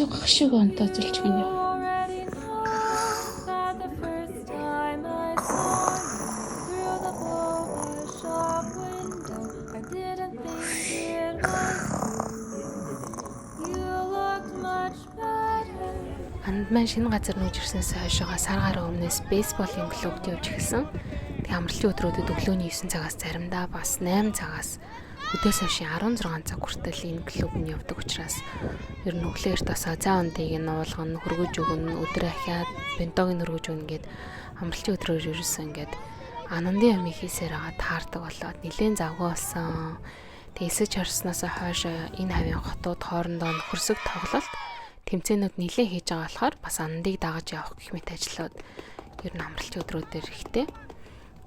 гахшиг онтооцолч гинэ. Андман шинэ газар нүүж ирснээс хойшоо сар гаруй өмнөөс бейсболын клубт явж эхэлсэн. Тэг амралтын өдрүүдэд өглөөний 9 цагаас заримдаа бас 8 цагаас өдөөс хойш 16 цаг хүртэл энэ клуб нь явдаг учраас ер нь өглөөрт бас заа ундыг нь уулгана, хөргөж өгнө, өдөр ахиад бентог нь хөргөж өгнө гэд амралтын өдрөөр ерөөсөн ингээд анандын амиг хийсээр байгаа таардаг болоод нэлээд завгүй болсон. Тэгсэж харснаас хойш энэ хавийн хотууд хоорондоо нөхөрсөг тоглолт тэмцээнүүд нэлээд хийж байгаа болохоор бас андыг дагаж явах гэх мэт ажлууд ер нь амралтын өдрүүдээр ихтэй.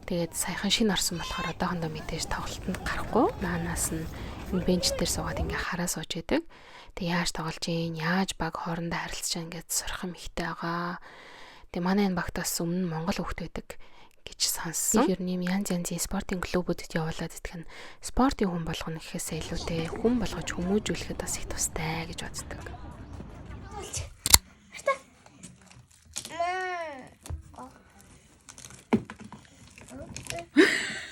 Тэгээд саяхан шинэ орсон болохоор одоохондоо мэдээж тоглолтод гарахгүй. Манаас нь энэ бенч дээр суугаад ингээ хараа сууж идэг. Тэг яаж тоглож ийн, яаж баг хоорондоо харилцаж байгаа ингээд сурах юм ихтэй байгаа. Тэг манай энэ багтаас өмнө Монгол хүүхд байдаг гэж сонссон. Ер нь юм янз янзын спортын клубүүдэд явуулаад идэх нь спортын хүн болгоно гэхээсээ илүүтэй хүн болгож хүмүүжүүлэхэд бас их тустай гэж боддог.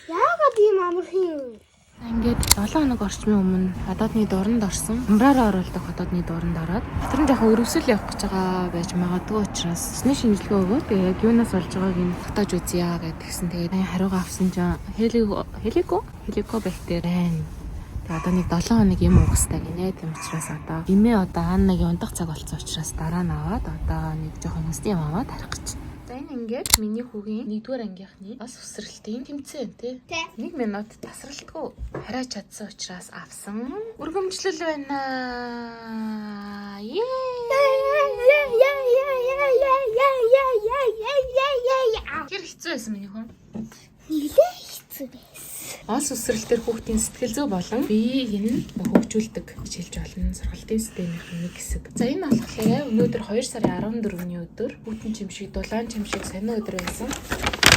Яагаад ийм амархан? Ингээд 7 хоног орчмын өмнө хотоодны дуранд орсон. Амраараа оруулдаг хотоодны дуранд ороод тэр нь жоохон өрөвсөл явах гэж байгаа байж магадгүй учраас өсний шинжилгээ өгөө. Тэгээ яг юунаас болж байгааг нь тогтоож үзье гэдгсэн. Тэгээд хариугаа авсан чинь хеликобактер байна. Тэгээ одоо нэг 7 хоног юм уух хэрэгтэй гинэ. Тийм учраас одоо имээ одоо хааннагийн ундах цаг болсон учраас дараа нь аваад одоо нэг жоохон өсний юм аваад харах гэж. За энэ ингээд миний хүүгийн 1-р ангийнхны бас усралтын тэмцээн тий. 1 минут тасралтгүй хараа чадсан учраас авсан. Өргөмжлөл байна. Тэр хэцүү байсан миний хүн. Нилээ хэцүү байсан. Олс усралтээр хүүхдийн сэтгэл зүй болон биеийг нь хөгжүүлдэг гэж хэлж болно. Сургалтын системийн нэг хэсэг. За энэ болохоор өнөөдөр 2 сарын 14-ний өдөр хүүтэн чимшиг, дулаан чимшиг сонио өдөр байсан.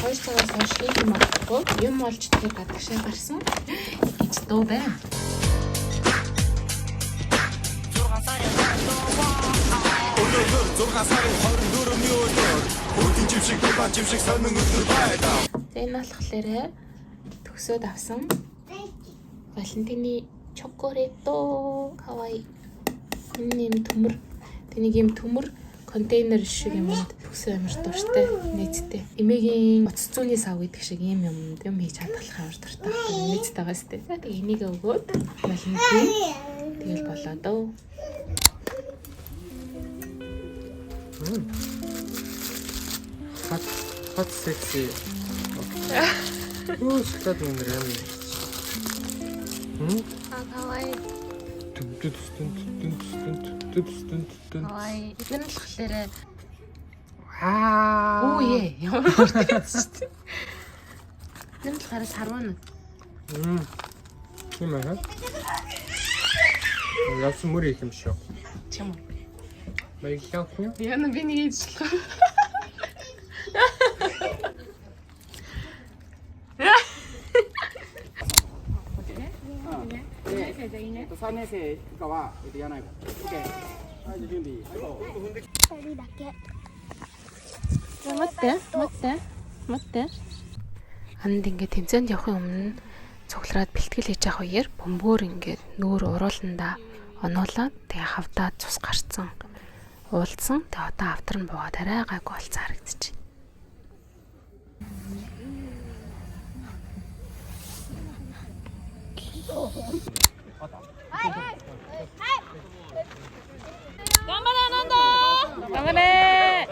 2 цагаас хойш хийх юм болохгүй. Юм олж тэр гадагшаа гарсан гэж дуу байна. Өнөөдөр 6 сарын 24-ний өдөр хүүтэн чимшиг, дулаан чимшиг сонио өдөр байлаа. За энэ болохоор төгсөөд авсан Валентины чоколадо кавай. Энэ юм төмөр. Тэнийг юм төмөр контейнер шиг юмд төгсөө амар дуртай нийтдээ. Эмээгийн утас зүүнний сав гэдэг шиг юм хийж хадгалах амар дуртай. Нийтдээ байгаа сте. Тэгээ энийг өгөөд Валентин тэгэл болоо дөө. Hot sexy. Оо, шоколад өндөр юм. Кавай. Кавай. Энэ л болохоор Оо ээ, ямар хурдан шүү дээ. Энэ л болохоор сарвана. Тийм аа. Яасан мөр их юм шүү. Чам. Баярлалаа. Яна би нэг ижлээ. Матте. Анд ингээд тэмцээнд явахын өмнө цуглараад бэлтгэл хийж явах үеэр бөмбөр ингээд нүүр урууландаа онуулаад тэгээ хавдаад цус гарцсан. Уулцсан. Тэгээ одоо автар нь буугаад арай гайгүй болцсон харагдчих.頑張れ!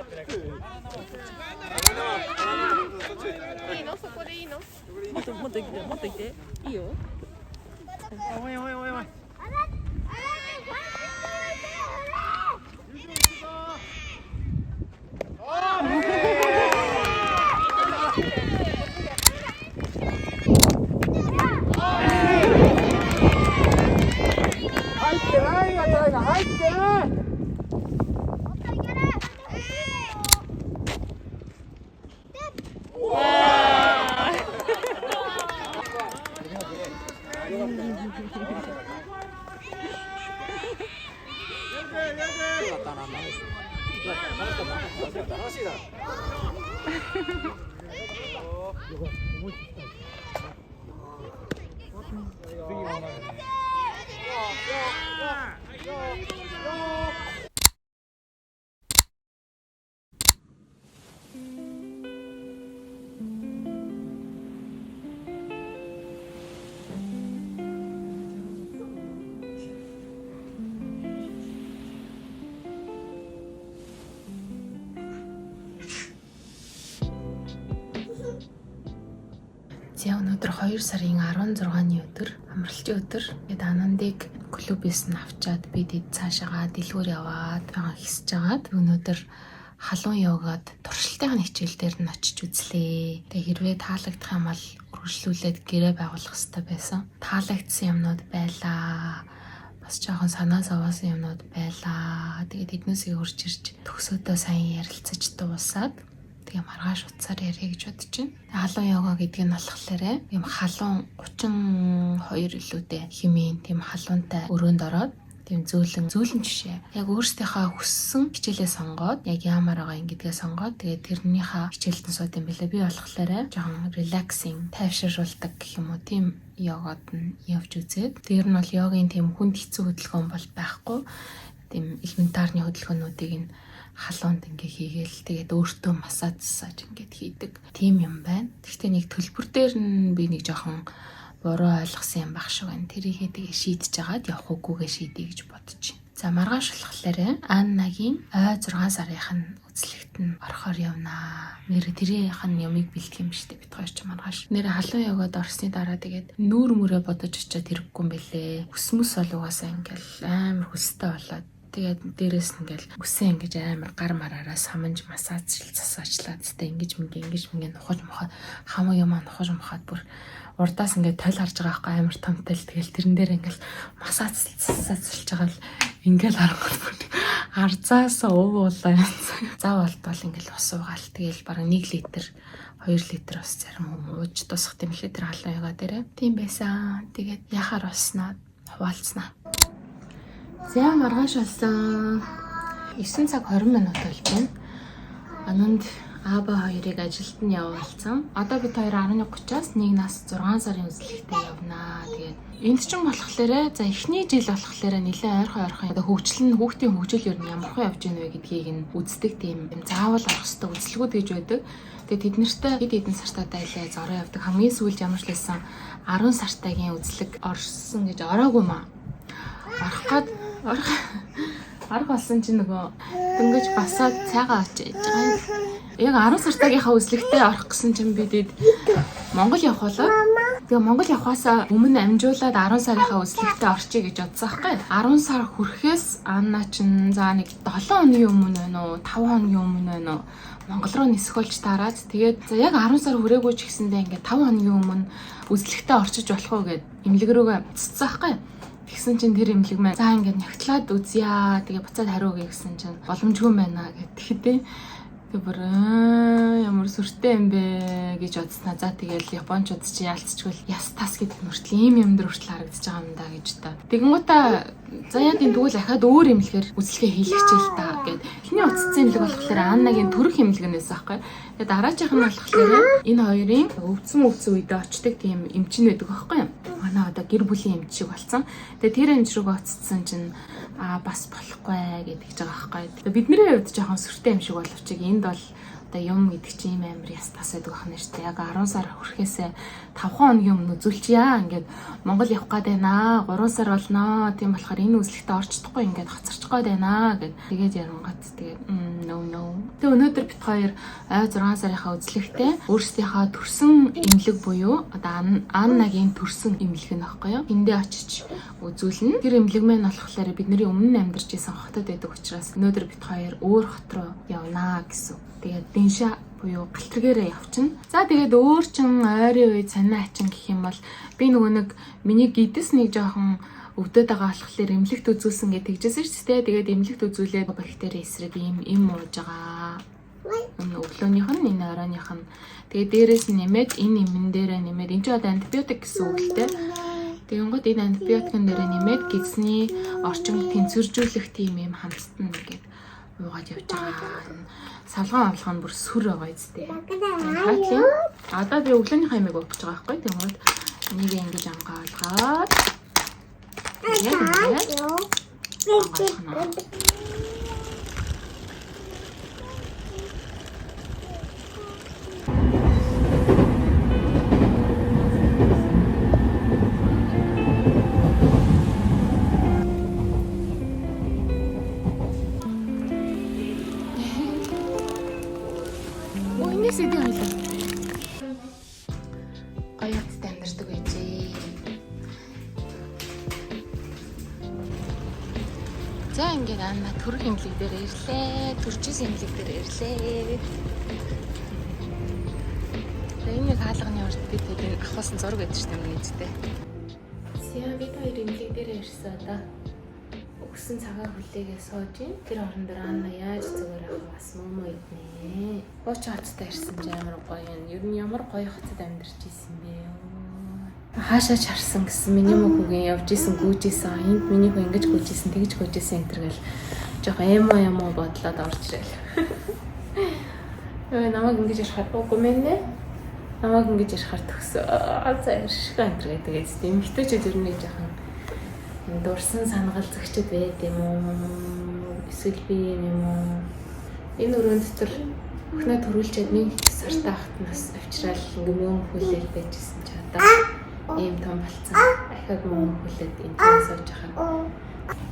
いいの？そこでいいの？もっと行って。いいよ。おいおいおいおい。入ってないやつが入ってない。За өнөөдөр 2 сарын 16-ны өдөр амралтын өдөр. Тэгээд Анандыг клубээс нь авчаад бид цаашаага дэлгүүр яваад байгаа хэсэж байгаад өнөөдөр халуун йогад туршилтын хичээл дээр нь очиж үзлээ. Тэгээд хэрвээ таалагдах юм бол үргэлжлүүлээд гэрээ байгуулах хэрэгтэй байсан. Таалагдсан юмнууд байлаа. Бас жоохон санаа зовоосон юмнууд байлаа. Тэгээд эднээсээ хурж ирж төгсөөдөө сайн ярилцаж дуусаад тэгээ маргааш утсаар ярих гэж бодож байна. Халуун йога гэдэг нь болохоор юм халуун 32 илүүтэй хэмээн тийм халуунтай өрөөнд ороод тийм зөөлөн жишээ. Яг өөрсдийнхөө хүссэн хичээлээ сонгоод яг ямар байгаа юм гэдгээ сонгоод тэгээ тэрнийхээ хичээлд нь сууд юм бэлээ. Би болохоор жоохон relaxing, тайвшруулдаг гэх юм уу тийм йогод нь явж үзээд. Тэр нь бол йогийн тийм хүнд хэцүү хөдөлгөөн бол байхгүй. Тийм элементарны хөдөлгөөнүүдийг нь халуунд ингээ хийгээл тэгээд өөртөө массаж ингээд хийдэг. Тийм юм байна. Гэхдээ нэг төлбөр дээр нь би нэг жоохон буруу ойлгосон юм баг шиг байна. Тэрийгээ тэгээ шийдэж агаад явах уугүйгээ шийдэе гэж бодож байна. За маргааш болохоор Аннагийн ой 6 сарынх нь үзлэгт нь орохоор явнаа. Нэр тэрийнх нь ямыг бэлдэх юм штэ бит хоёр ч маргааш. Нэр халуун йогод орсны дараа тэгээд нүүр мөрөө бодож очиод хэрэггүй юм бэлээ. Хүсмэс бол угаасаа ингээл амар хүстэй болоод тэгээд дээрээс нь ингээл үсэн ингэж амар гар мараараа саманж массажлж засаачлаад тэ ингэж мэнгэ нухаж мохоо хамаа юм нухаж мохоод бүр урдаас ингээд тойл харж байгаа байхгүй амар томтой л тэгэл тэрэн дээр ингээл массажлж байгаа л ингээл харахгүй арзаас уугуулаа. Зав болтол ингээл ус уугаал тэгэл бараг 1 литр 2 литр ус зарим ууж тусах тийм литр халуун ягаа дээрээ. Тийм байсан. Тэгээд яхаар болсноо хуваалцснаа. За маргааш болсон 9 цаг 20 минут болж байна. Ананд аба хоёрыг ажилд нь явуулсан. Одоо бид хоёр 11:30-аас 1 нас 6 сарын үзлэгтээ явнаа. Тэгээд энд ч юм болохоор за эхний жил болохоор нэлээд ойрхон хөгжил хүүхдийн хөгжил ер нь ямархан явж гэнэ вэ гэдгийг нь үздэг тийм заавал орох ёстой үзлэгүүд гэж байдаг. Тэгээд тэд нартай хэд хэдэн сартаа дайлаа зороо явдаг. Хамгийн сүүлд ямар ч лсэн 10 сартаагийн үзлэг орсон гэж ороогүй маа. Арга болсон чинь нөгөө дөнгөж басаад цайгаа очиж байгаа. Яг 10 сартаагийнхаа үзлэгтээ орох гэсэн чинь бидэд Монгол явах болоо. Тэгээ Монгол явахаас өмнө амжуулаад 10 сарынхаа үзлэгтээ орчие гэж бодсон байхгүй. 10 сар хүрэхээс Анна чинь за нэг 7 хоногийн өмнө байна уу 5 хоногийн өмнө байна уу Монгол руу нисгүүлж тараад тэгээд за яг 10 сар хүрээгүй ч гэсэндээ ингээд 5 хоногийн өмнө үзлэгтээ орчиж болох уу гэд имлэг рүүгээ цэцсэн байхгүй. Тэгсэн чинь тэр имлэг маань за ингээд нягтлаад үзье. Тэгээ буцаад хариугэй гэсэн чинь боломжгүй байна гэхэд тэг бүр ямар сүртэй юм бэ гэж бодснаа. За тэгэл японочууд чи яалтчгүй яс тас гэдэг мөртлөө ийм юм дөр хүртэл харагдаж байгаа юм да гэж та. Тэгэнгүүтээ за яа тийм тэгвэл ахаад өөр имлэгээр үзлэгээ хийлгэчихэл та гэд. Эхний уццсан имлэг болохоор Аннагийн төрөх имлэгнээс аахгүй. Тэгээ дараачих нь болохоор энэ хоёрын өвдсөн үедээ очдаг тийм эмчин байдаг байхгүй юу? Манай одоо гэр бүлийн эмч шиг болсон. Тэгээ тэр эмч рүү оцсон чинь бас болохгүй гэдэг ч байгаа байхгүй. Тэгээ бидний хувьд жоохон сүртэй юм шиг боловч энд бол одоо юм гэдэг чинь ийм амар яс тас байдаг байна шүү дээ. Яг 10 сар хүрэхээсээ 5 хоногийн өмнө үзүүлчихье. Ингээд Монгол явах гээд байна. 3 сар болноо. Тийм болохоор энэ үзлэгтээ орч чадахгүй ингээд хоцорчих гээд байна гэд. Тэгээд ярангат тэгээд no. Тэгээ өнөөдөр бит хоёр ой 6 сарынхаа үзлэгтээ өөрсдийнхөө төрсөн имлэг буюу одоо Аннагийн төрсөн имлэг нь байхгүй юу? Эндээ очиж үзүүлнэ. Тэр имлэг маань болохоор бидний өмнө амьдарч исэн хотод байдаг учраас өнөөдөр бит хоёр өөр хот руу явнаа гэсэн. Тэгээд Дэншаа буюу Галтргээрээ явчихна. За тэгээд өөр чин ойрын үед санаа ачин гэх юм бол би нөгөө нэг миний гидэс нэг жоохон өвдөд байгаа болохоор эмнэлэгт үзүүлсэн гэж тэгжсэн шүү дээ. Тэгээд эмнэлэгт үзүүлээд бактери эсрэг им ууж байгаа. Энэ өглөөнийх нь энэ оройных нь. Тэгээд дээрээс нэмээд энэ имэн дээрээ нэмээд энэ ч одоо антибиотик гэсэн үг л дээ. Тэгэнгүүт энэ антибиотикын дээрээ нэмээд гидсний орчимд тэнцвэржүүлэх тийм юм хамтсан ингээд уугаад явж байгаа. Салган авлах нь бүр сүр байгаа зүтэй. Хаатлын. Одоо би өглөөний хаймыг уух гэж байгаа байхгүй. Тэгмээд энийг ингэж ангаалгаад. Сэдий байлаа. Гоёцтой амьдардаг байжээ. За ингээд Анна төрөх имлэг дээр ирлээ. Төрчис имлэг дээр ирлээ. Энийг хаалганы урд бид энэ авахсан зураг байдаг шүү дээ миний зүтэй. Сая бид хоёр имлэг дээр ирсэн одоо. Өгсөн цагаан хүлээгээ сууж ин тэр орон дээр Анна яаж зүгээр авах бас мөмөө иднэ. Бооч хацтай ирсэн ч амар гоё юм. Ер нь ямар гоё хацад амьдарч исэн бэ. Хаашаа чарсан гэсэн миний мөхөгийн явж исэн гүйжсэн. Энд миний хөө ингэж гүйжсэн, тэгж гүйжсэн энэ төр гэл жоох эмо бодлоод орж ирэл. Өө намайг ингэж ярихад үгүй мэнэ. Намайг ингэж ярихаар төгсөө. За иршиг энэ төр гэдэг. Эмхтэйчүүд ер нь жоохон дурсан санаал зөгчд байд юм уу? Эсвэл би юм уу? Энэ өрөөнд дотор өхнөө төрүүлчихэд нэг сартаа хат нас авчрал мөн хүлээл байжсэн ч одоо ийм том болцсон. Ахад мөн хүлээд энэ сууж байгаа.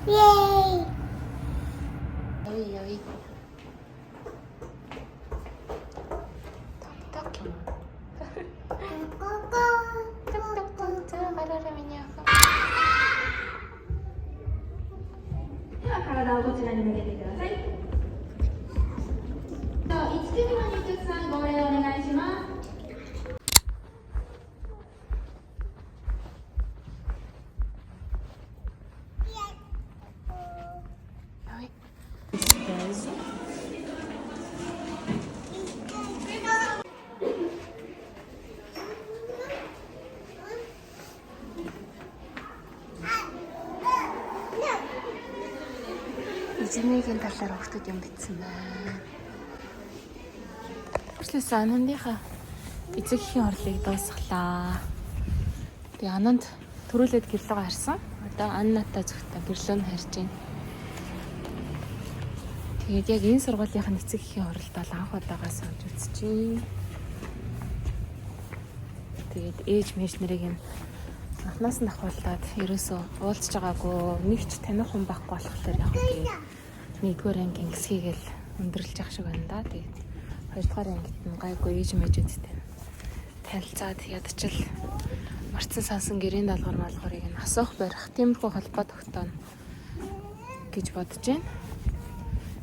Yay! Ой. Так. гараараа миний ах. 体をこちらに向けてください。では1組の入札さんご礼お願いします。Эзэмнийгийн талаар өгтөд юм битсэн байна. Хүрслээс Анандынхаа эцэгхийн орлыг дуусглаа. Тэгээ Ананд төрүүлээд гэрлэгээ харсан. Одоо Аннатай зөвхөн гэрлөө нь харж байна. Тэгээд яг энэ сургуулийн эцэгхийн орлд бол анх удаага сууж үзчихье. Тэгээд ээж мэж нарыг анхнаас нь ахуулаад ерөөсөө уулзж байгаагүй нэг ч таних хүн байхгүй болохоор яг тэгээд нэгдүгээр ангийн гисгийгэл өндөрлж явах шиг байна да. Тэгээд хоёрдугаар ангид нь гайгүй ээж мэжүүдтэй танилцаад ядчил марцсан сансан гэрийн даалгавар малгуурыг нь асуух барих тиймэрхүү холбоо тогтооно гэж бодож байна.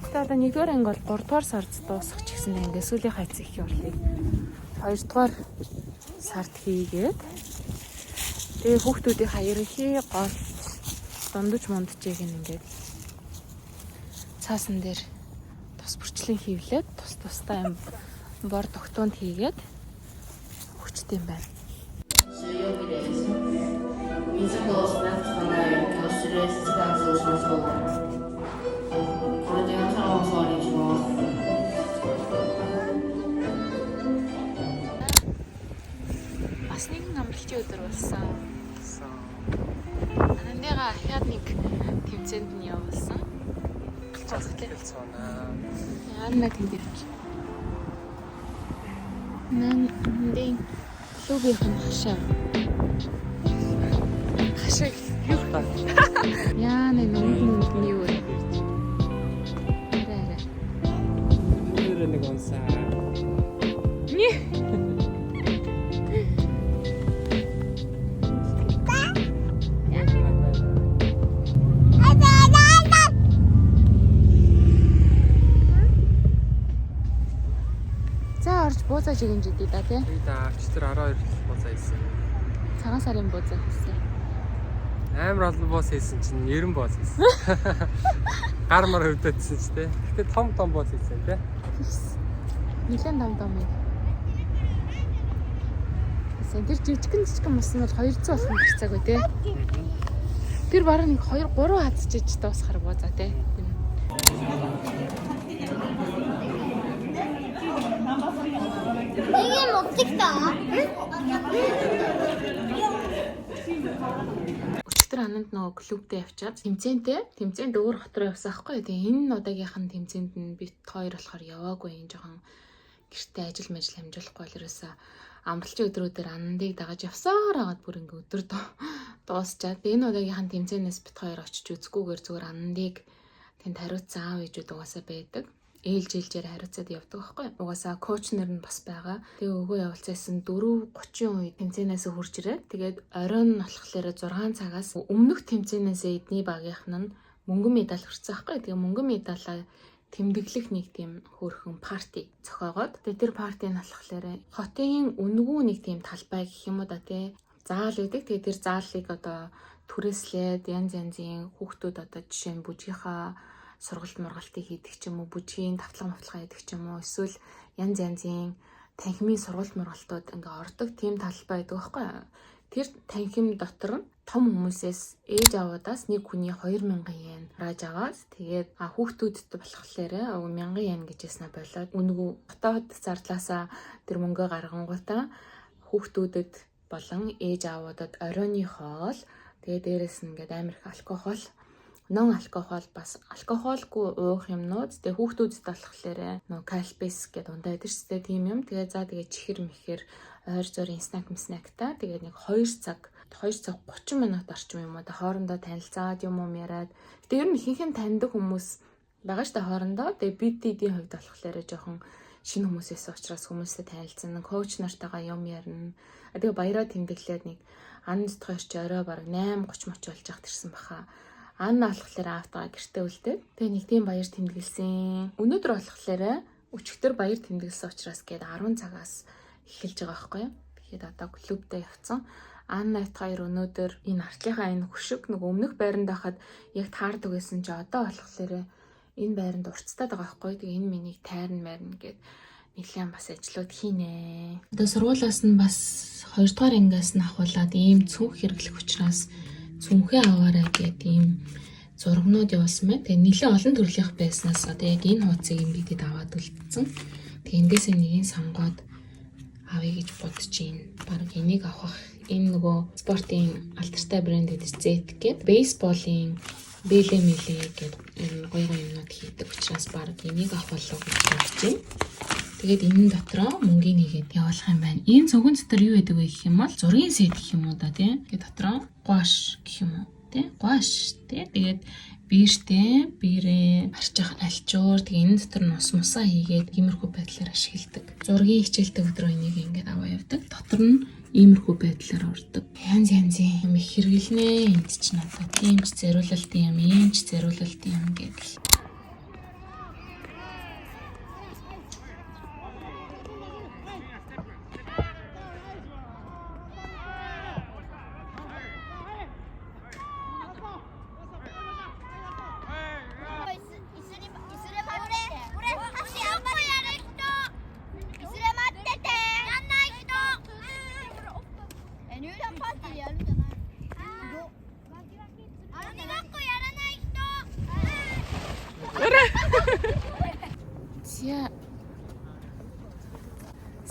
Тэгээд одоо нэгдүгээр анги бол 3 дугаар сард дуусах ч гэсэн ингээ сүүлийн хайц их орлыг 2 дугаар сард хийгээд тэгээ хүүхдүүдийн ерөнхий гол дундаж мундчийг ингээд цаасан дээр тус бүрчлэн хийвлээд тустай юм бор тогтоонд хийгээд өгчт юм байна. Бас нэгэн амралтын өдөр болсон. Анандыгаа ахаад нэг тэмцээнд нь явуулсан. Анна тэндэр. Нандин лүгийнхэн хашаа. Хашаа юу ба? Яа нэг нүний юу вэ? нэг онсаа. Буузаа чигэн жидий да тий. Да, өчтөр 12 буузаа хийсэн. Цагаан сарын буузаа хийсэн. Амар олон буузаа хийсэн чинь 90 буузаа хийсэн. Гар мар хөвдөдсөн ч тий. Гэтэ том буузаа хийсэн тий. Нилэн том юм. Тэр жижигэн мус нь бол 200 болох хэрэгцээг бай тий. Тэр бараг нэг 2 3 хацчиж дуусахар буузаа тий. 없겠다. Өчигдөр ананд нөгөө клубтэй явчаад тэмцээнд өөр хотор явсан аахгүй. Тэгээ энэ удаагийнхан тэмцээнд нь бит хоёр болохоор яваагүй юм жоохон гэртээ ажил хамжуулахгүй л ерөөсөө амралтын өдрүүдээр анандыг дагаж явсаар хагаад бүр ингээ өдөр дуусчаад энэ удаагийнхан тэмцээнээс бит хоёр очиж үзэхгүйгээр зүгээр анандыг тэнд хариуцсан аав ээжүүд угаасаа байдаг. Ээлжээр хариуцаад явдаг байхгүй. Угаасаа коуч нар нь бас байгаа. Тэгээ өгөө явуулцаасан 4:30 үед тэмцээнээс хурж ирээд тэгээд оройн болохоор 6 цагаас өмнөх тэмцээнээс эдний багийнхан нь мөнгөн медаль хүртсэн байхгүй. Тэгээ мөнгөн медалаа тэмдэглэх нэг тийм хөөрхөн парти зохиогоод тэгээ тэр парти нь болохоор хотын үнгүү нэг тийм талбай гэх юм уу да тий. Заал үүдэг. Тэгээ тэр заалыг одоо түрээслээд янз янзын хүүхдүүд одоо жишээ нь бүжгийнхаа сургалт мургалтыг хийдэг ч юм уу, бүжгийн тавтлага хийдэг ч юм уу, эсвэл янз янзын танхимын сургалт мургалтууд ингээ ордог тийм талбай байдаг байхгүй. Тэр танхим дотор том хүмүүсээс ээж аваадаас нэг хүний 2000 yen рааж аваад тэгээд хүүхдүүдэд болохоор 1000 yen гэж яснаа болоод үнгүү хотоод зардлаасаа тэр мөнгөө гаргангуудаа хүүхдүүдэд болон ээж аваадад оройны хоол тэгээд дээрэс нь ингээд амар их алкогол нон алкогол бас алкоголгүй уух юмнууд тэгээ хүүхдүүдэд болохоор нөө кальпис гэдэг ундаа байдаг шүү дээ тийм юм. Тэгээ за тэгээ чихэр мэхэр ойр зургийн снак та тэгээ нэг 2 цаг 30 минут орчим юм уу да хоорондоо танилцаад юм яриад тэгээ ер нь ихэнх нь таньдаг хүмүүс байгаа шүү дээ хоорондоо. Тэгээ BD-ийн хувьд болохоор жоохон шинэ хүмүүсээс учраас хүмүүстэй танилцсан коуч нартайгаа юм ярина. Тэгээ баяраа тэмдэглээд нэг ан дотгоёр ч орой баг 8:30 болж явах тэрсэн баха. Анна болохоор аавтайгаа гэртээ үлдээд тэгээ нэг тийм баяр тэмдэглэсэн. Өнөөдөр болохоор өчигдөр баяр тэмдэглэсэн учраас гээд 10 цагаас эхэлж байгаа байхгүй юу. Тэгэхээр одоо клубтээ явцсан. Аннат хоёр өнөөдөр энэ артлынхаа энэ хөшиг нэг өмнөх байранд байхад яг таардаг байсан чи одоо болохоор энэ байранд уртцтаад байгаа байхгүй. Тэгээ энэ миний тайрн мэрн гээд нэлээд бас ажлууд хийнэ. Одоо сургуулиас нь бас 2 дугаар ангиас нь ахуулаад ийм цүнх хэрэглэх учраас цүнхээ аваарай гэдэг ийм зургнууд явуулсан байна. Тэгээ нэлээд олон төрлийнх байснаас одоо яг энэ хуудсыг юм бидэд аваад үлдсэн. Тэгээ эндээсээ нэгийг сонгоод авъя гэж бодож байна. Бараг энийг авах энэ нөгөө спортын алдартай брэнд гэдэг Z гэдэг бейсболын бэлэ гэдэг энэ гоё юмнууд хийдэг учраас бараг энийг авах болов гэж бодож байна. Тэгээд энэ дотроо мөнгөний нэгээд явуулах юм байна. Энэ цогон дотор юу гэдэг вэ гэх юм бол зургийн сет гэх юм уу да тий. Тэгээд дотроо гуаш гэх юм уу тий. Гуаш тий. Тэгээд биертэй биерээ арчих альчуур тэгээд энэ дотор нь ус мусаа хийгээд иймэрхүү байдлаар ашигладаг. Зургийн хичээлтэй өдрөө энийг ингээд аваа явдаг. Дотор нь иймэрхүү байдлаар ордог. Янз янзын юм их хэрэглэнэ. Энд чинь одоо тийм ч зориулалтын юм, ийм ч зориулалтын юм гэдэг.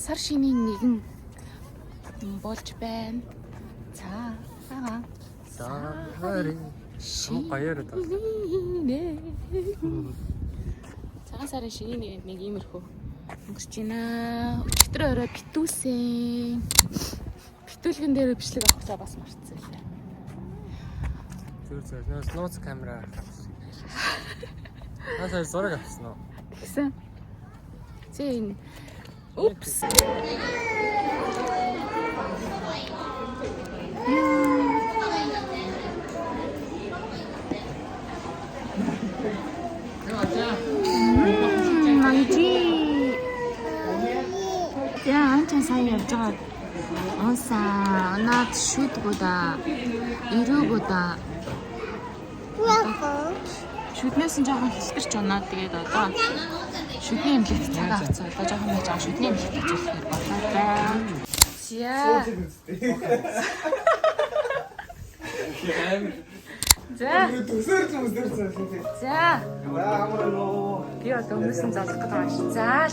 Сар шинийн нэгэн болж байна. За аа. Сари. Шугаяр даа. Цагаан сарын шинийн нэг иймэрхүү өнгөрч байна. Өчигдөр орой битүүлсэн. Битүүлгэн дээр бичлэг авахлаа бас марцсан лээ. Зүр нууц камера авсан. Хасаа зураг авсан уу? Тэгсэн. Зин. Упс. Манжи. Я анчаа сайн явж байгаа. Онсаа, наад шүдгүүда. Ирүүгүүда. Шүднээс нь жоохон хэлтэрч унаад тэгээд одоо шүдний эмнэлэгт цаг авцсан. Одоо жоохон байж байгаа шүдний эмнэлэгт үзүүлэхээр болоо байна. За. За. Би одоо өмнөөс нь залах гэдэг юм шиг. За.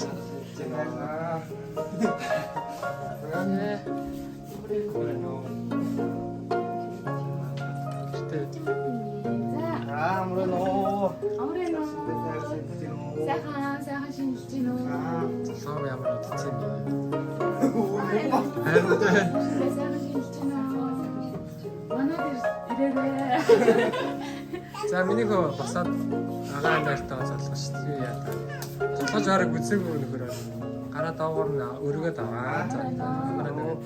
сайхан шинжилж гин үү? Лав ямар удаж юм бэ? Сайхан шинжилж гин үү? Манай дээр ирээрээ. За миний хөө босоод агаа найртаа залгаж шүү дээ. Яа та. Залгаж хараг үзээгүй нөхөр гараа доогоор нь өргөд аваа. За манай нэг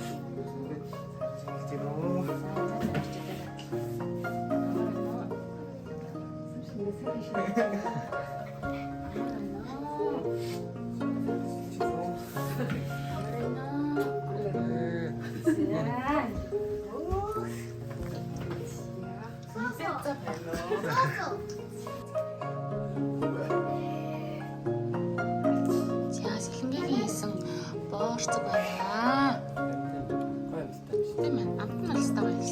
За сэлэнгийн хийсэн боорцог байна. Тийм ээ, амтны алстаа байна.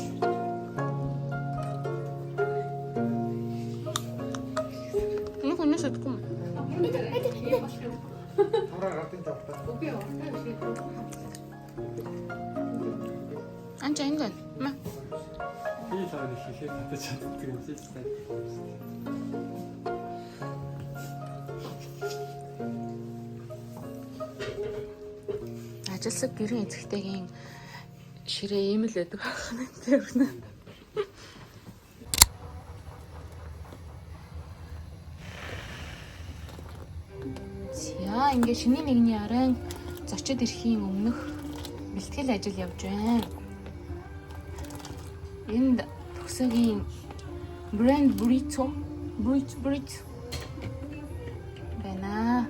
Энэ хүнээс өгдөг юм. Анча энэ мэ. би таны хийхэд татаж чаддаг юм шиг байна. Ажилсаг гэрийн эзэгтэйгийн ширээ ийм л байдаг байна. Тэр нь. За ингээд шинэ нэгний арай зочид ирэхийн өмнөх бэлтгэл ажил явж байна. Энд төгсөгийн брэнд буррито байна.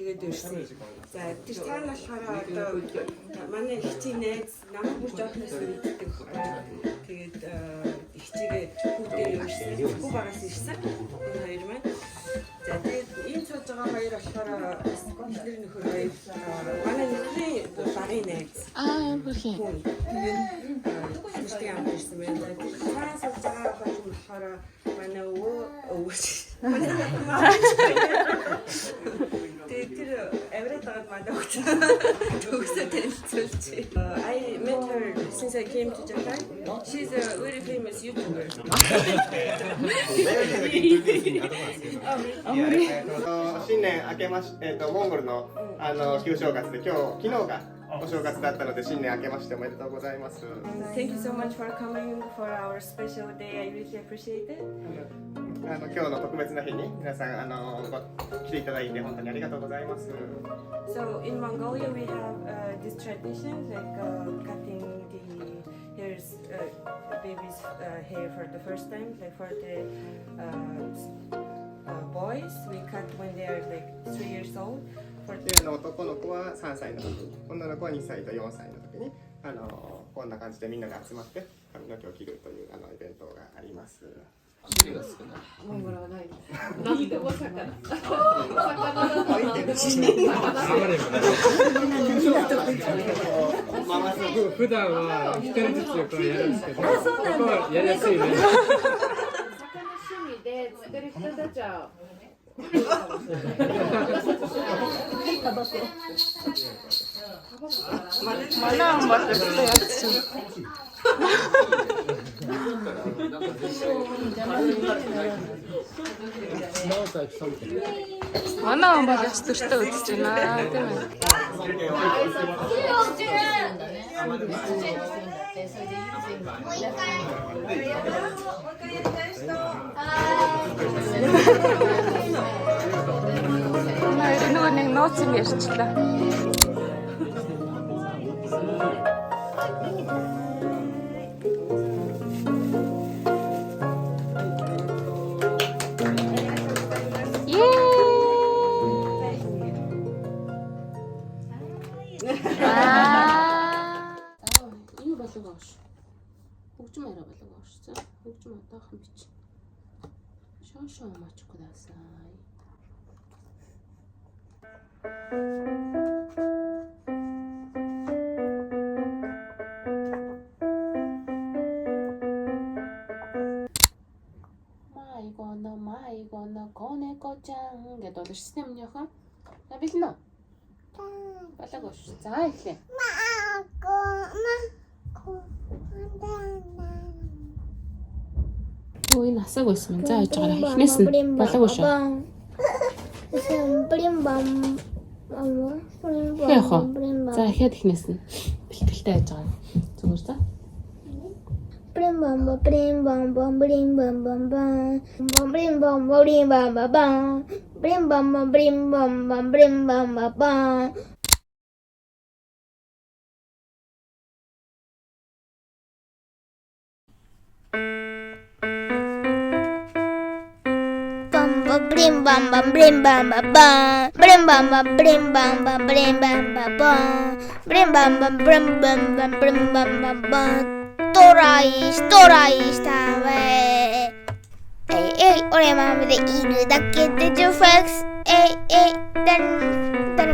Тэгээд ирсэн. За тэр цаана болохоор одоо манай ихчийн найз намайг бүр жоохноос үлддэг. Тэгээд ихчигээ хүүхдээ юусэн. Хүү багаас ирсэн. Энэ хоёр маань. За тэгээд энэ цааж байгаа хоёр болохоор ихнэр нөхөр хоёр. Манай нөхрийн багын найз. Хөрхийн. Тэгээд амт ирсэн байна. Тэгээд цаана сууж байгаа хоёр болохоор манай өвөөс. Тэр every time I met her since I came to Japan. She's a very famous YouTuber. 新年明けましてモンゴルの旧正月で昨日がお正月だったので新年明けましておめでとうございます。 Thank you so much for coming for our special day. I really appreciate it. 今日の特別な日に皆さん来ていただいて本当にありがとうございます。 So in Mongolia we have this tradition like cutting the hairs, baby's hair for the first time. Like for the boys, we cut when they are like 3 years old. For で男の子は3歳の時、女の子は2歳と4歳の時にこんな感じでみんなで集まって髪の毛を切るというイベントがあります。種類が少ない。モンゴルはないです。なんでも魚。普段は一人ずつこうやるんですけど、ここはやりやすいね。魚趣味で作る人たちは。Манай амбар өстэй ядсан. Манай амбар өстөртөө үзэж байна тийм ээ. Манай нөгөө нэг нууц юм ярьчлаа. Энэ болог ааш. Хөгжим арай болог ааш. За хөгжим одоохон бич. Шошоо мачгүй даасаа. Майгоно конекочан гэдэг бол систем нөхөн. За бэлэн үү? Болог ааш. За эхлэе. Ой, насаг байсан. За яаж байгаа эхнээс нь болоогүй шүү. Яах вэ? За ихэд эхнээс нь бэлтгэлтэй яаж байгаа. Зүгээр за. Brim bam bam brim bam bam brim bam bam bam brim bam brim bam bam bam brim bam bam brim bam bam brim bam bam bam brim bam bam brim bam bam bam brim bam bam brim bam bam brim bam bam bam brim bam bam brim bam bam brim bam bam bam Stories time. Hey,俺ママでいるだけでジュファックス。だる。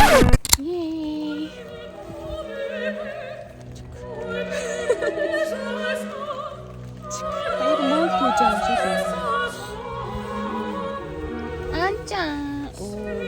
あんちゃん。